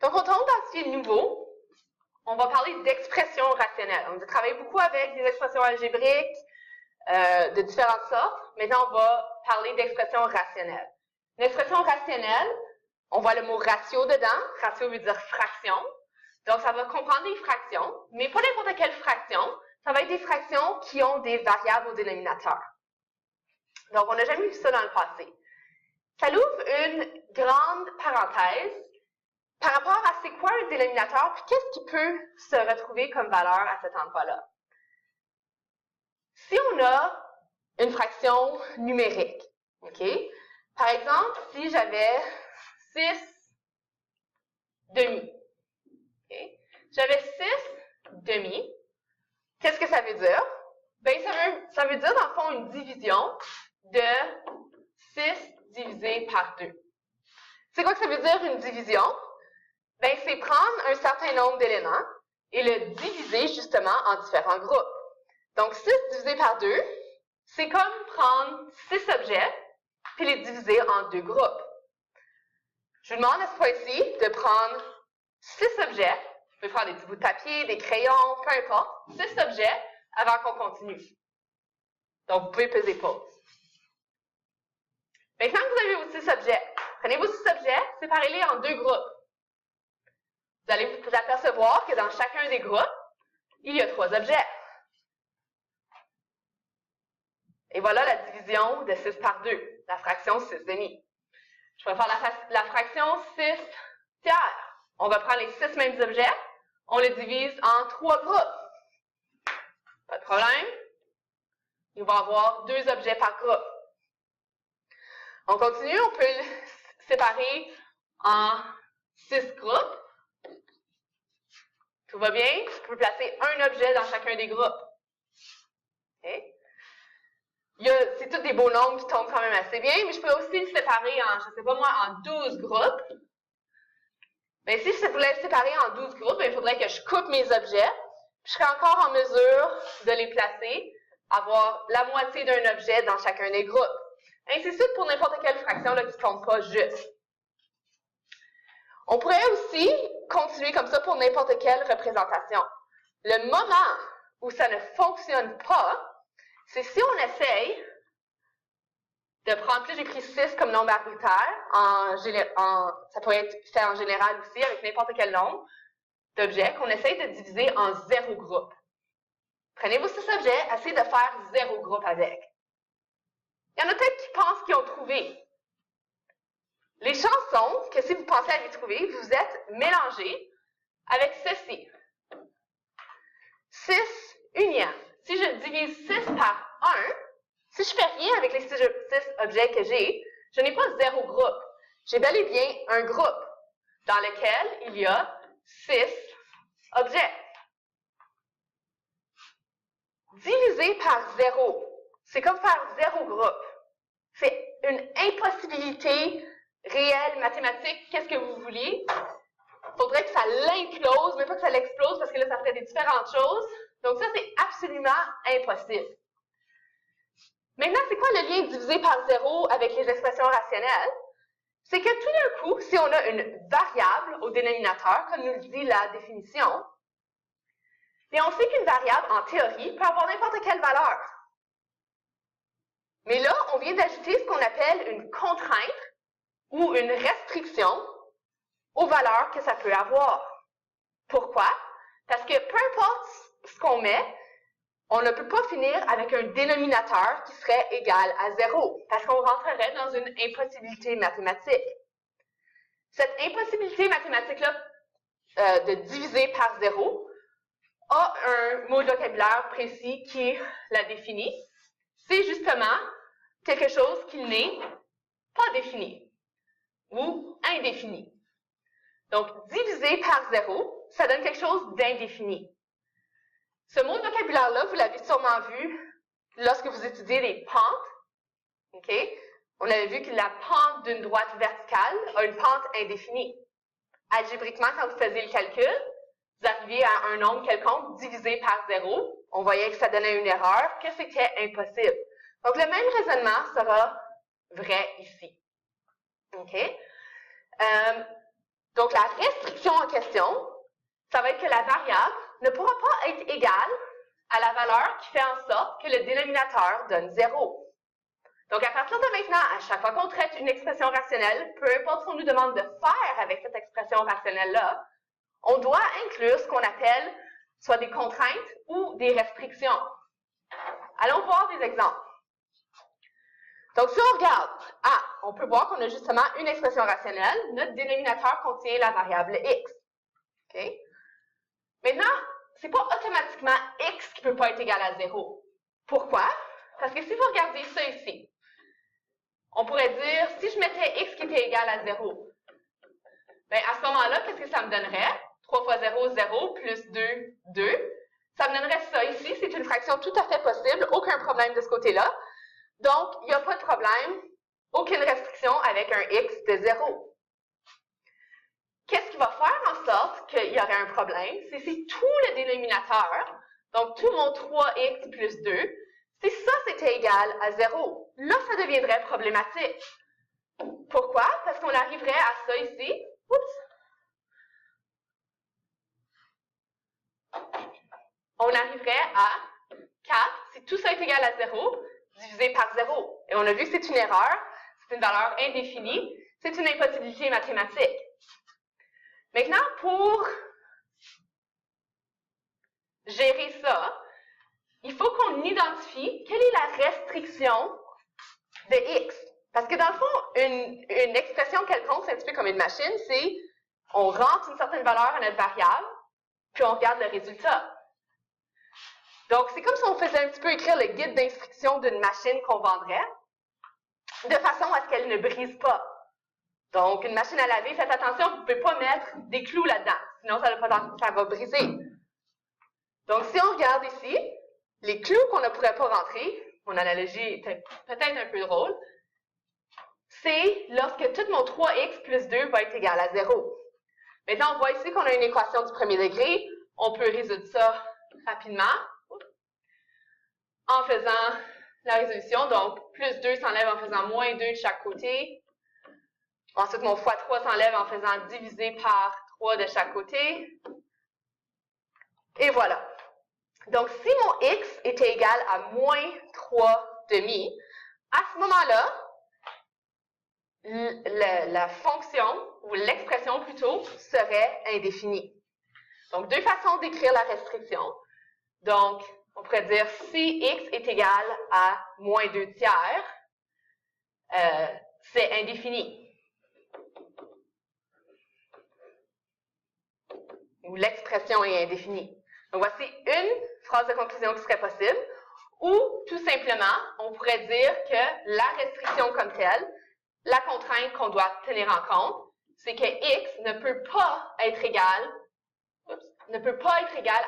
Donc, on tombe dans ce qui est nouveau. On va parler d'expressions rationnelles. On a travaillé beaucoup avec des expressions algébriques de différentes sortes. Maintenant, on va parler d'expressions rationnelles. Une expression rationnelle, on voit le mot ratio dedans. Ratio veut dire fraction. Donc, ça va comprendre des fractions, mais pas n'importe quelle fraction. Ça va être des fractions qui ont des variables au dénominateur. Donc, on n'a jamais vu ça dans le passé. Ça ouvre une grande parenthèse par rapport à c'est quoi un dénominateur, puis qu'est-ce qui peut se retrouver comme valeur à cet endroit-là. Si on a une fraction numérique, OK? Par exemple, si j'avais 6 demi, okay? J'avais 6 demi, qu'est-ce que ça veut dire? Bien, ça veut dire, dans le fond, une division de 6 divisé par 2. C'est quoi que ça veut dire, une division? Bien, c'est prendre un certain nombre d'éléments et le diviser, justement, en différents groupes. Donc, 6 divisé par 2, c'est comme prendre 6 objets puis les diviser en 2 groupes. Je vous demande à ce point-ci de prendre 6 objets. Vous pouvez prendre des petits bouts de papier, des crayons, peu importe. 6 objets avant qu'on continue. Donc, vous pouvez peser pause. Maintenant que vous avez vos 6 objets, prenez vos 6 objets, séparez-les en 2 groupes. Vous allez vous apercevoir que dans chacun des groupes, il y a 3 objets. Et voilà la division de 6 par 2, la fraction 6 demi. Je vais faire la fraction 6 tiers. On va prendre les 6 mêmes objets, on les divise en 3 groupes. Pas de problème. Il va y avoir 2 objets par groupe. On continue, on peut le séparer en 6 groupes. Tout va bien? Je peux placer un objet dans chacun des groupes. Okay? C'est tous des beaux nombres qui tombent quand même assez bien, mais je peux aussi le séparer en, je ne sais pas moi, en 12 groupes. Mais si je voulais le séparer en 12 groupes, il faudrait que je coupe mes objets. Je serais encore en mesure de les placer, avoir la moitié d'un objet dans chacun des groupes. Ainsi de suite pour n'importe quelle fraction là, qui ne compte pas juste. On pourrait aussi continuer comme ça pour n'importe quelle représentation. Le moment où ça ne fonctionne pas, c'est si on essaye de prendre, puis j'ai pris 6 comme nombre arbitraire, ça pourrait être fait en général aussi avec n'importe quel nombre d'objets, qu'on essaye de diviser en 0 groupe. Prenez vos 6 objets, essayez de faire 0 groupe avec. Il y en a peut-être qui pensent qu'ils ont trouvé. Les chances sont que si vous pensez à les trouver, vous êtes mélangés avec ceci. 6 unième. Si je divise 6 par 1, si je fais rien avec les 6 objets que j'ai, je n'ai pas 0 groupe. J'ai bel et bien un groupe dans lequel il y a 6 objets. Diviser par 0, c'est comme faire 0 groupe. C'est une impossibilité réelle, mathématique. Qu'est-ce que vous vouliez? Il faudrait que ça l'implose, mais pas que ça l'explose parce que là, ça ferait des différentes choses. Donc ça, c'est absolument impossible. Maintenant, c'est quoi le lien divisé par 0 avec les expressions rationnelles? C'est que tout d'un coup, si on a une variable au dénominateur, comme nous le dit la définition, et on sait qu'une variable, en théorie, peut avoir n'importe quelle valeur. Mais là, on vient d'ajouter ce qu'on appelle une contrainte ou une restriction aux valeurs que ça peut avoir. Pourquoi? Parce que peu importe ce qu'on met, on ne peut pas finir avec un dénominateur qui serait égal à 0, parce qu'on rentrerait dans une impossibilité mathématique. Cette impossibilité mathématique-là de diviser par 0 a un mot de vocabulaire précis qui la définit. C'est justement quelque chose qui n'est pas défini ou indéfini. Donc, diviser par 0, ça donne quelque chose d'indéfini. Ce mot de vocabulaire-là, vous l'avez sûrement vu lorsque vous étudiez les pentes. Okay? On avait vu que la pente d'une droite verticale a une pente indéfinie. Algébriquement, quand vous faisiez le calcul, vous arriviez à un nombre quelconque divisé par 0. On voyait que ça donnait une erreur, que c'était impossible. Donc, le même raisonnement sera vrai ici. OK? Donc, Donc, la restriction en question, ça va être que la variable ne pourra pas être égale à la valeur qui fait en sorte que le dénominateur donne 0. Donc, à partir de maintenant, à chaque fois qu'on traite une expression rationnelle, peu importe ce qu'on nous demande de faire avec cette expression rationnelle-là, on doit inclure ce qu'on appelle soit des contraintes ou des restrictions. Allons voir des exemples. Donc, si on regarde, on peut voir qu'on a justement une expression rationnelle. Notre dénominateur contient la variable x. Okay? Maintenant, ce n'est pas automatiquement x qui ne peut pas être égal à 0. Pourquoi? Parce que si vous regardez ça ici, on pourrait dire, si je mettais x qui était égal à 0, bien à ce moment-là, qu'est-ce que ça me donnerait? 3 fois 0, 0, plus 2, 2. Ça me donnerait ça ici. C'est une fraction tout à fait possible. Aucun problème de ce côté-là. Donc, il n'y a pas de problème. Aucune restriction avec un x de 0. Qu'est-ce qui va faire en sorte qu'il y aurait un problème? C'est si tout le dénominateur, donc tout mon 3x plus 2, si ça c'était égal à 0, là ça deviendrait problématique. Pourquoi? Parce qu'on arriverait à ça ici. Oups! On arriverait à 4, si tout ça est égal à 0, divisé par 0. Et on a vu que c'est une erreur, c'est une valeur indéfinie, c'est une impossibilité mathématique. Maintenant, pour gérer ça, il faut qu'on identifie quelle est la restriction de x. Parce que dans le fond, une expression quelconque, c'est un petit peu comme une machine, c'est on rentre une certaine valeur à notre variable, puis on regarde le résultat. Donc, c'est comme si on faisait un petit peu écrire le guide d'instruction d'une machine qu'on vendrait, de façon à ce qu'elle ne brise pas. Donc, une machine à laver, faites attention, vous ne pouvez pas mettre des clous là-dedans, sinon ça va briser. Donc, si on regarde ici, les clous qu'on ne pourrait pas rentrer, mon analogie est peut-être un peu drôle, c'est lorsque tout mon 3x plus 2 va être égal à 0. Maintenant, on voit ici qu'on a une équation du premier degré. On peut résoudre ça rapidement en faisant la résolution. Donc, plus 2 s'enlève en faisant moins 2 de chaque côté. Ensuite, mon x3 s'enlève en faisant diviser par 3 de chaque côté. Et voilà. Donc, si mon x était égal à moins 3 demi, à ce moment-là, la fonction, ou l'expression plutôt, serait indéfinie. Donc, deux façons d'écrire la restriction. Donc, on pourrait dire si x est égal à moins 2 tiers, c'est indéfini. Ou l'expression est indéfinie. Donc, voici une phrase de conclusion qui serait possible. Ou, tout simplement, on pourrait dire que la restriction comme telle, la contrainte qu'on doit tenir en compte, c'est que x ne peut pas être égal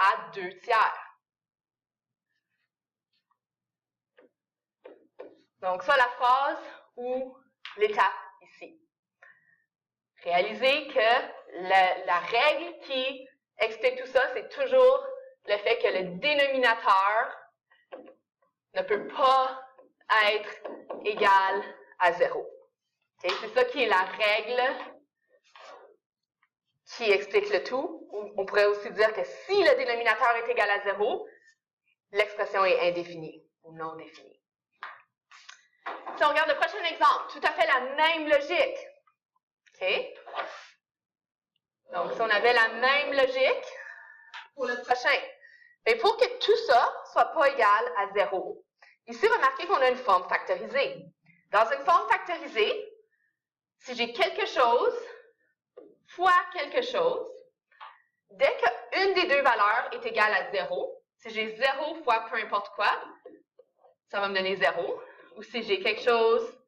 à 2 tiers. Donc, ça, la phrase ou l'étape ici. Réalisez que la règle qui explique tout ça, c'est toujours le fait que le dénominateur ne peut pas être égal à 0. Okay? C'est ça qui est la règle qui explique le tout. On pourrait aussi dire que si le dénominateur est égal à 0, l'expression est indéfinie ou non définie. Si on regarde le prochain exemple, tout à fait la même logique. Okay? Donc, si on avait la même logique pour le prochain, mais pour que tout ça ne soit pas égal à 0, ici, remarquez qu'on a une forme factorisée. Dans une forme factorisée, si j'ai quelque chose fois quelque chose, dès qu'une des deux valeurs est égale à 0, si j'ai 0 fois peu importe quoi, ça va me donner 0. Ou si j'ai quelque chose,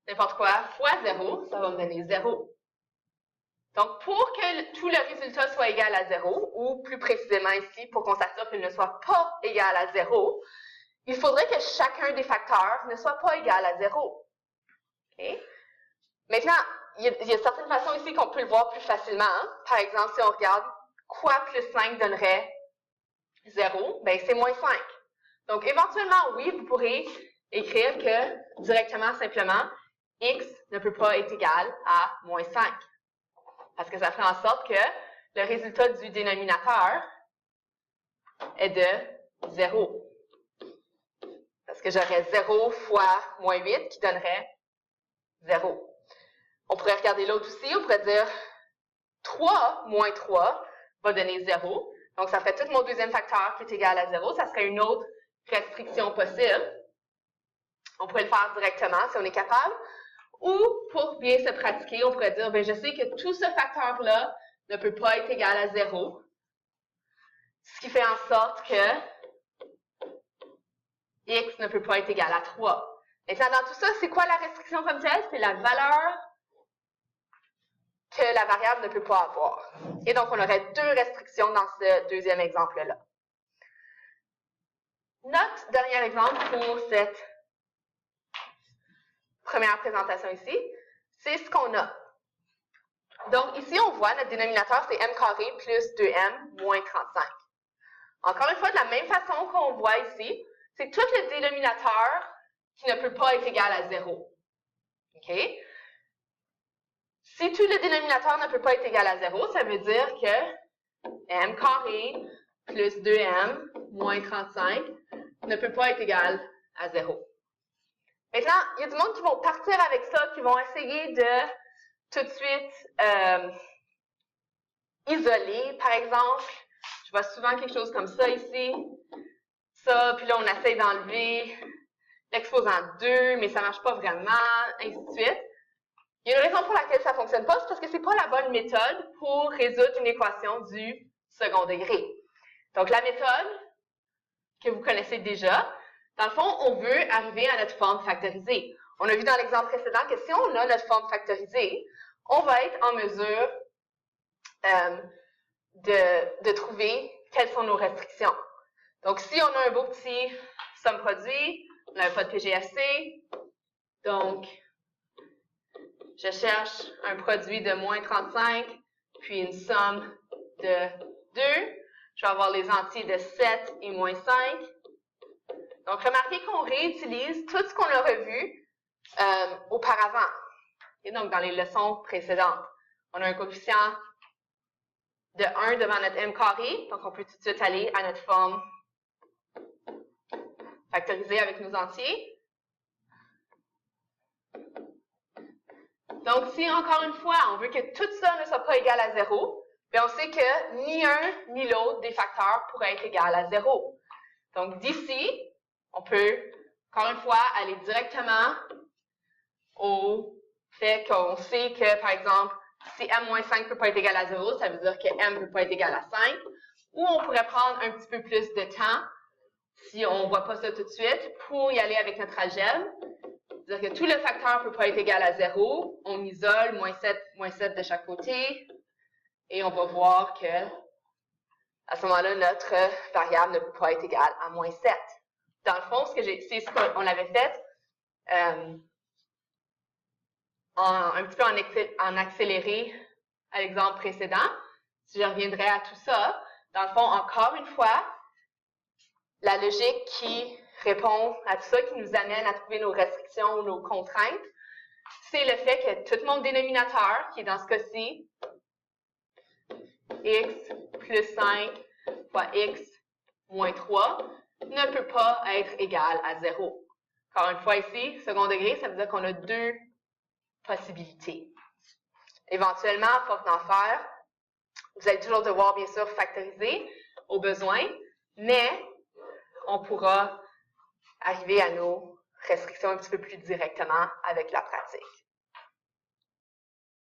n'importe quoi, fois 0, ça va me donner 0. Donc, pour que tout le résultat soit égal à 0, ou plus précisément ici, pour qu'on s'assure qu'il ne soit pas égal à 0, il faudrait que chacun des facteurs ne soit pas égal à 0. Okay? Maintenant, il y a certaines façons ici qu'on peut le voir plus facilement. Hein? Par exemple, si on regarde quoi plus 5 donnerait 0, bien c'est moins 5. Donc, éventuellement, oui, vous pourrez écrire que directement, simplement, x ne peut pas être égal à moins 5. Parce que ça fait en sorte que le résultat du dénominateur est de 0. Parce que j'aurais 0 fois moins 8 qui donnerait 0. On pourrait regarder l'autre aussi, on pourrait dire 3 moins 3 va donner 0. Donc, ça fait tout mon deuxième facteur qui est égal à 0. Ça serait une autre restriction possible. On pourrait le faire directement si on est capable. Ou, pour bien se pratiquer, on pourrait dire, bien, je sais que tout ce facteur-là ne peut pas être égal à 0. Ce qui fait en sorte que x ne peut pas être égal à 3. Maintenant, dans tout ça, c'est quoi la restriction comme telle? C'est la valeur que la variable ne peut pas avoir. Et donc, on aurait deux restrictions dans ce deuxième exemple-là. Notre dernier exemple pour cette première présentation ici, c'est ce qu'on a. Donc, ici, on voit notre dénominateur, c'est m carré plus 2m moins 35. Encore une fois, de la même façon qu'on voit ici, c'est tout le dénominateur qui ne peut pas être égal à 0. OK? Si tout le dénominateur ne peut pas être égal à 0, ça veut dire que m carré plus 2m moins 35 ne peut pas être égal à 0. Maintenant, il y a du monde qui vont partir avec ça, qui vont essayer de tout de suite isoler, par exemple. Je vois souvent quelque chose comme ça ici. Ça, puis là, on essaye d'enlever l'exposant 2, mais ça ne marche pas vraiment, ainsi de suite. Il y a une raison pour laquelle ça ne fonctionne pas, c'est parce que ce n'est pas la bonne méthode pour résoudre une équation du second degré. Donc, la méthode que vous connaissez déjà, dans le fond, on veut arriver à notre forme factorisée. On a vu dans l'exemple précédent que si on a notre forme factorisée, on va être en mesure de trouver quelles sont nos restrictions. Donc, si on a un beau petit somme-produit, on n'a pas de PGFC, donc je cherche un produit de moins 35, puis une somme de 2. Je vais avoir les entiers de 7 et moins 5. Donc, remarquez qu'on réutilise tout ce qu'on a revu auparavant. Et donc, dans les leçons précédentes, on a un coefficient de 1 devant notre m carré. Donc, on peut tout de suite aller à notre forme factorisée avec nos entiers. Donc, si, encore une fois, on veut que tout ça ne soit pas égal à 0, bien, on sait que ni un ni l'autre des facteurs pourrait être égal à 0. Donc, d'ici, on peut, encore une fois, aller directement au fait qu'on sait que, par exemple, si m-5 ne peut pas être égal à 0, ça veut dire que m ne peut pas être égal à 5. Ou on pourrait prendre un petit peu plus de temps, si on ne voit pas ça tout de suite, pour y aller avec notre algèbre. C'est-à-dire que tout le facteur ne peut pas être égal à 0. On isole moins 7 de chaque côté. Et on va voir que, à ce moment-là, notre variable ne peut pas être égale à moins 7. Dans le fond, c'est ce qu'on avait fait un petit peu en accéléré à l'exemple précédent. Si je reviendrai à tout ça, dans le fond, encore une fois, la logique qui répond à tout ça, qui nous amène à trouver nos restrictions ou nos contraintes, c'est le fait que tout mon dénominateur, qui est dans ce cas-ci, x plus 5 fois x moins 3, ne peut pas être égal à 0. Encore une fois ici, second degré, ça veut dire qu'on a deux possibilités. Éventuellement, à force d'en faire, vous allez toujours devoir, bien sûr, factoriser au besoin, mais on pourra arriver à nos restrictions un petit peu plus directement avec la pratique.